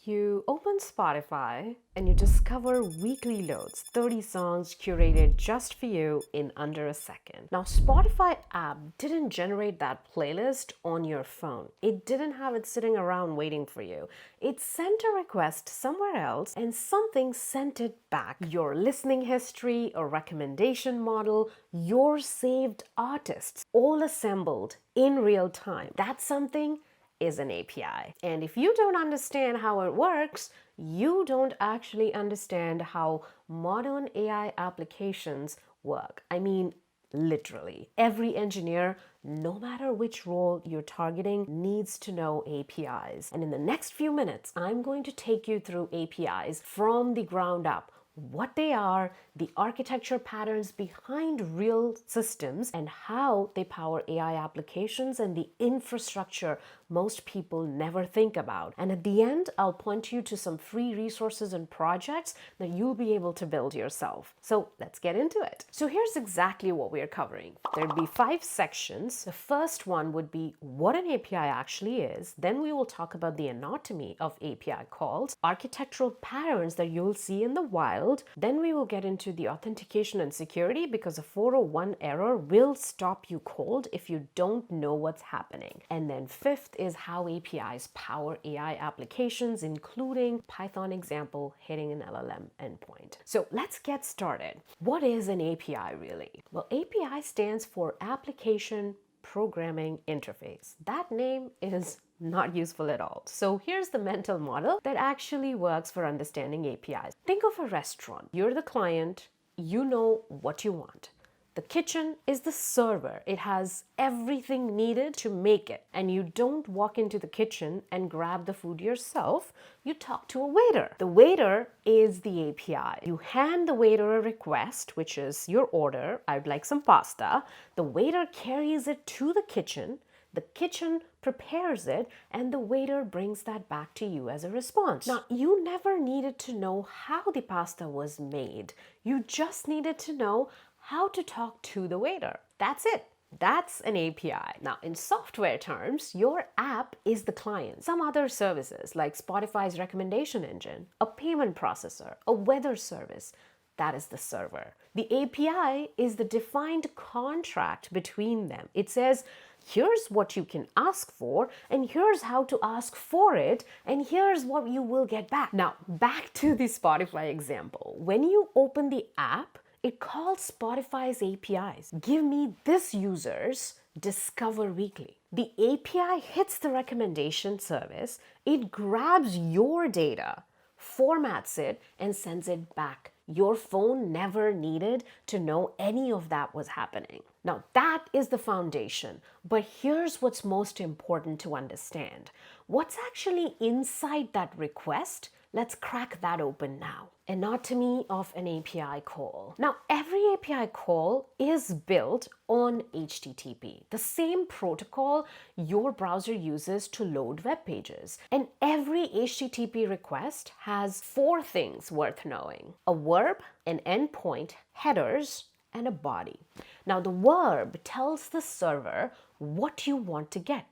You open Spotify and you discover weekly loads, 30 songs curated just for you in under a second. Now, Spotify app didn't generate that playlist on your phone. It didn't have it sitting around waiting for you. It sent a request somewhere else and something sent it back. Your listening history, a recommendation model, your saved artists, all assembled in real time. That's something is an API. And if you don't understand how it works, you don't actually understand how modern AI applications work. I mean, literally. Every engineer, no matter which role you're targeting, needs to know APIs. And in the next few minutes, I'm going to take you through APIs from the ground up. What they are, the architecture patterns behind real systems, and how they power AI applications and the infrastructure most people never think about. And at the end, I'll point you to some free resources and projects that you'll be able to build yourself. So let's get into it. So here's exactly what we're covering. There'd be 5 sections. The first one would be what an API actually is. Then we will talk about the anatomy of API calls, architectural patterns that you'll see in the wild. Then we will get into the authentication and security, because a 401 error will stop you cold if you don't know what's happening. And then fifth is how APIs power AI applications, including Python example hitting an LLM endpoint. So let's get started. What is an API really? Well, API stands for Application Programming Interface. That name is not useful at all. So here's the mental model that actually works for understanding APIs. Think of a restaurant. You're the client, you know what you want. The kitchen is the server. It has everything needed to make it. And you don't walk into the kitchen and grab the food yourself. You talk to a waiter. The waiter is the API. You hand the waiter a request, which is your order. I'd like some pasta. The waiter carries it to the kitchen. The kitchen prepares it, and the waiter brings that back to you as a response. Now, you never needed to know how the pasta was made. You just needed to know how to talk to the waiter. That's it. That's an API. Now, in software terms, your app is the client. Some other services like Spotify's recommendation engine, a payment processor, a weather service, that is the server. The API is the defined contract between them. It says, here's what you can ask for, and here's how to ask for it, and here's what you will get back. Now, back to the Spotify example. When you open the app, it calls Spotify's APIs. Give me this user's Discover Weekly. The API hits the recommendation service, it grabs your data, formats it, and sends it back. Your phone never needed to know any of that was happening. Now, that is the foundation, but here's what's most important to understand. What's actually inside that request? Let's crack that open now. Anatomy of an API call. Now, every API call is built on HTTP, the same protocol your browser uses to load web pages. And every HTTP request has 4 things worth knowing: a verb, an endpoint, headers, and a body. Now, the verb tells the server what you want to get.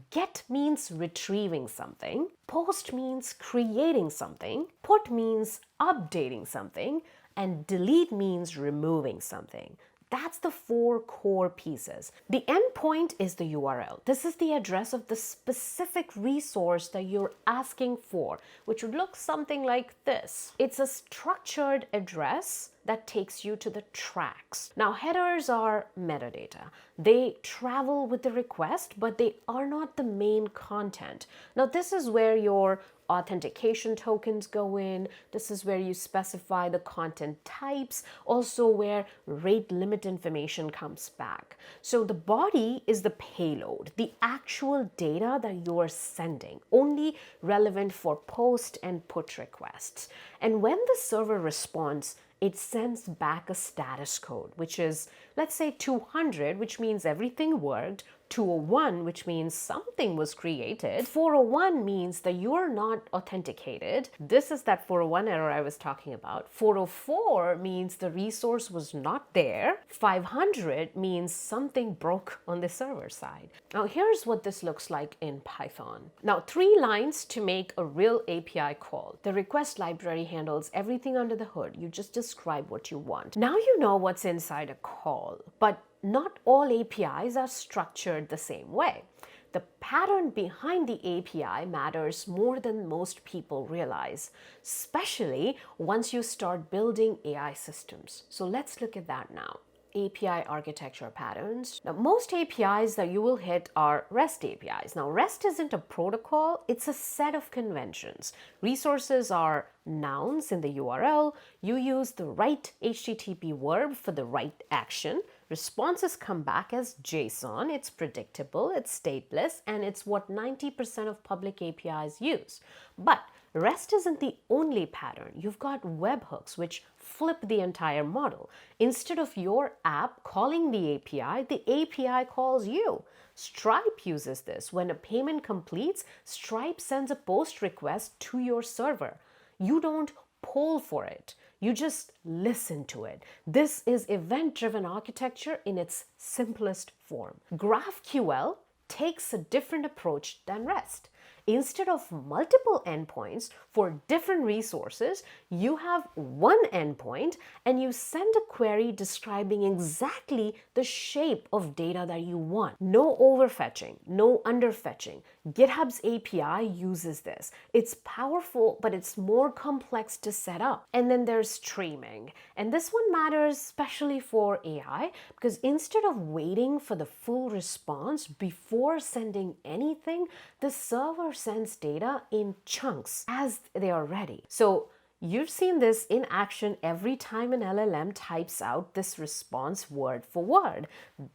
Get means retrieving something, post means creating something, put means updating something, and delete means removing something. That's the 4 core pieces. The endpoint is the URL. This is the address of the specific resource that you're asking for, which would look something like this. It's a structured address that takes you to the tracks. Now, headers are metadata. They travel with the request, but they are not the main content. Now, this is where your authentication tokens go in. This is where you specify the content types, also where rate limit information comes back. So the body is the payload, the actual data that you're sending, only relevant for post and put requests. And when the server responds, it sends back a status code, which is, let's say 200, which means everything worked, 201, which means something was created. 401 means that you are not authenticated. This is that 401 error I was talking about. 404 means the resource was not there. 500 means something broke on the server side. Now here's what this looks like in Python. Now 3 lines to make a real API call. The request library handles everything under the hood. You just describe what you want. Now you know what's inside a call, but not all APIs are structured the same way. The pattern behind the API matters more than most people realize, especially once you start building AI systems. So let's look at that now. API architecture patterns. Now, most APIs that you will hit are REST APIs. Now, REST isn't a protocol, it's a set of conventions. Resources are nouns in the URL. You use the right HTTP verb for the right action. Responses come back as JSON. It's predictable, it's stateless, and it's what 90% of public APIs use. But REST isn't the only pattern. You've got webhooks, which flip the entire model. Instead of your app calling the API calls you. Stripe uses this. When a payment completes, Stripe sends a post request to your server. You don't poll for it. You just listen to it. This is event-driven architecture in its simplest form. GraphQL takes a different approach than REST. Instead of multiple endpoints for different resources, you have one endpoint and you send a query describing exactly the shape of data that you want. No overfetching, no underfetching. GitHub's API uses this. It's powerful, but it's more complex to set up. And then there's streaming. And this one matters especially for AI because instead of waiting for the full response before sending anything, the server sends data in chunks as they are ready. So you've seen this in action every time an LLM types out this response word for word.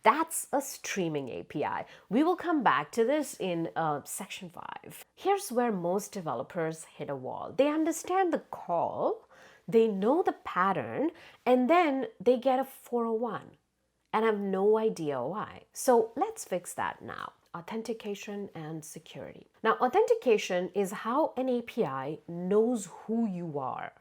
That's a streaming API. We will come back to this in section 5. Here's where most developers hit a wall. They understand the call, they know the pattern, and then they get a 401 and have no idea why. So let's fix that now. Authentication and security. Now, authentication is how an API knows who you are.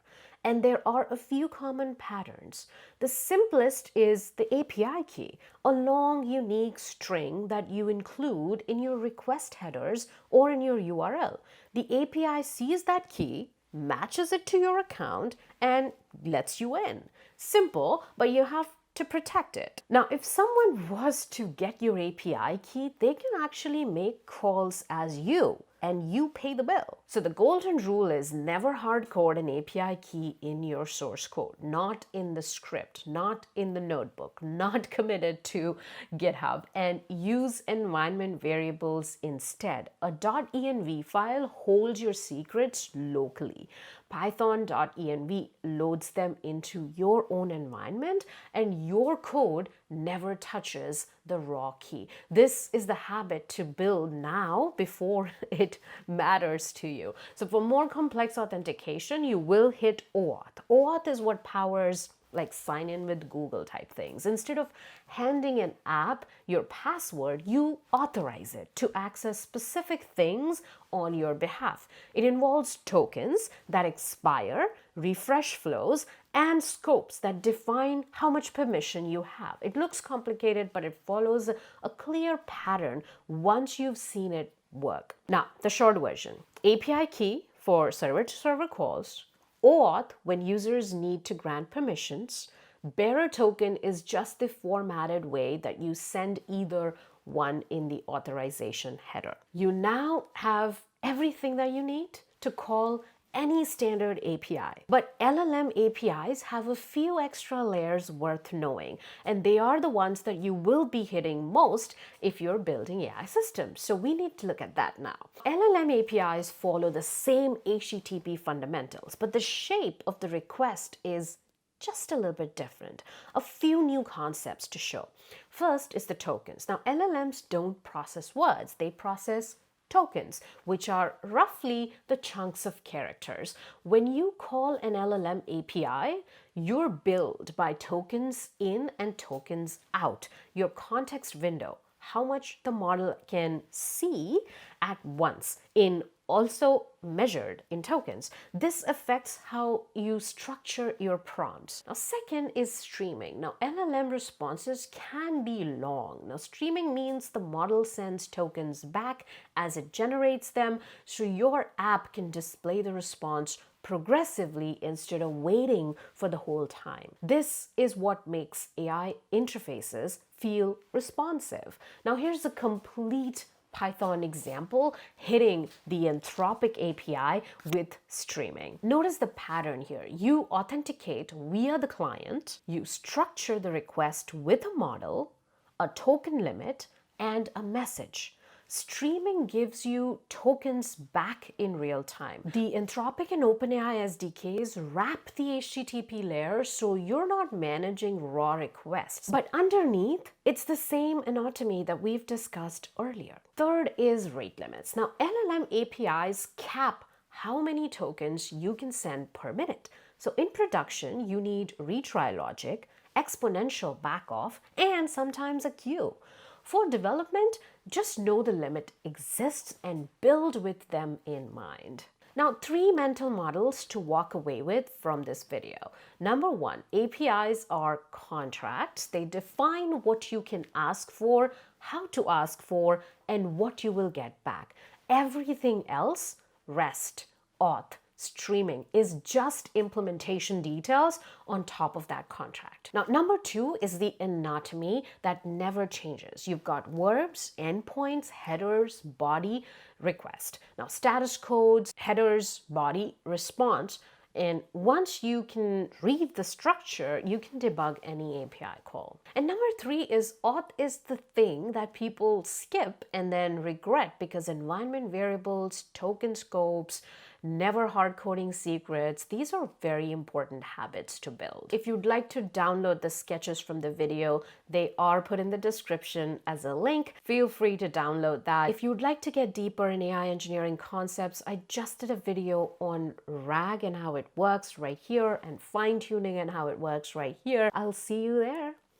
And there are a few common patterns. The simplest is the API key, a long, unique string that you include in your request headers or in your URL. The API sees that key, matches it to your account, and lets you in. Simple, but you have to protect it. Now, if someone was to get your API key, they can actually make calls as you and you pay the bill. So the golden rule is never hard code an API key in your source code, not in the script, not in the notebook, not committed to GitHub, and use environment variables instead. A .env file holds your secrets locally. Python.env loads them into your own environment and your code never touches the raw key. This is the habit to build now before it matters to you. So for more complex authentication, you will hit OAuth. OAuth is what powers like sign in with Google type things. Instead of handing an app your password, you authorize it to access specific things on your behalf. It involves tokens that expire, refresh flows, and scopes that define how much permission you have. It looks complicated, but it follows a clear pattern once you've seen it work. Now, the short version: API key for server-to-server calls, OAuth when users need to grant permissions. Bearer token is just the formatted way that you send either one in the authorization header. You now have everything that you need to call any standard API. But LLM APIs have a few extra layers worth knowing, and they are the ones that you will be hitting most if you're building AI systems. So we need to look at that now. LLM APIs follow the same HTTP fundamentals, but the shape of the request is just a little bit different. A few new concepts to show. First is the tokens. Now, LLMs don't process words, they process tokens, which are roughly the chunks of characters. When you call an LLM API, you're billed by tokens in and tokens out, your context window. how much the model can see at once, in also measured in tokens. This affects how you structure your prompts. Now, second is streaming. Now, LLM responses can be long. Now, streaming means the model sends tokens back as it generates them, so your app can display the response progressively instead of waiting for the whole time. This is what makes AI interfaces feel responsive. Now, here's a complete Python example hitting the Anthropic API with streaming. Notice the pattern here. You authenticate via the client, you structure the request with a model, a token limit, and a message. Streaming gives you tokens back in real time. The Anthropic and OpenAI SDKs wrap the HTTP layer so you're not managing raw requests. But underneath, it's the same anatomy that we've discussed earlier. Third is rate limits. Now, LLM APIs cap how many tokens you can send per minute. So in production, you need retry logic, exponential backoff, and sometimes a queue. For development, just know the limit exists and build with them in mind. Now, 3 mental models to walk away with from this video. Number 1, APIs are contracts. They define what you can ask for, how to ask for, and what you will get back. Everything else, REST, Auth, streaming, is just implementation details on top of that contract. Now, number 2 is the anatomy that never changes. You've got verbs, endpoints, headers, body, request. Now, status codes, headers, body, response. And once you can read the structure, you can debug any API call. And number 3 is auth is the thing that people skip and then regret because environment variables, token scopes, never hard coding secrets, these are very important habits to build. If you'd like to download the sketches from the video, they are put in the description as a link. Feel free to download that. If you'd like to get deeper in AI engineering concepts, I just did a video on RAG and how it works right here, and fine-tuning and how it works right here. I'll see you there.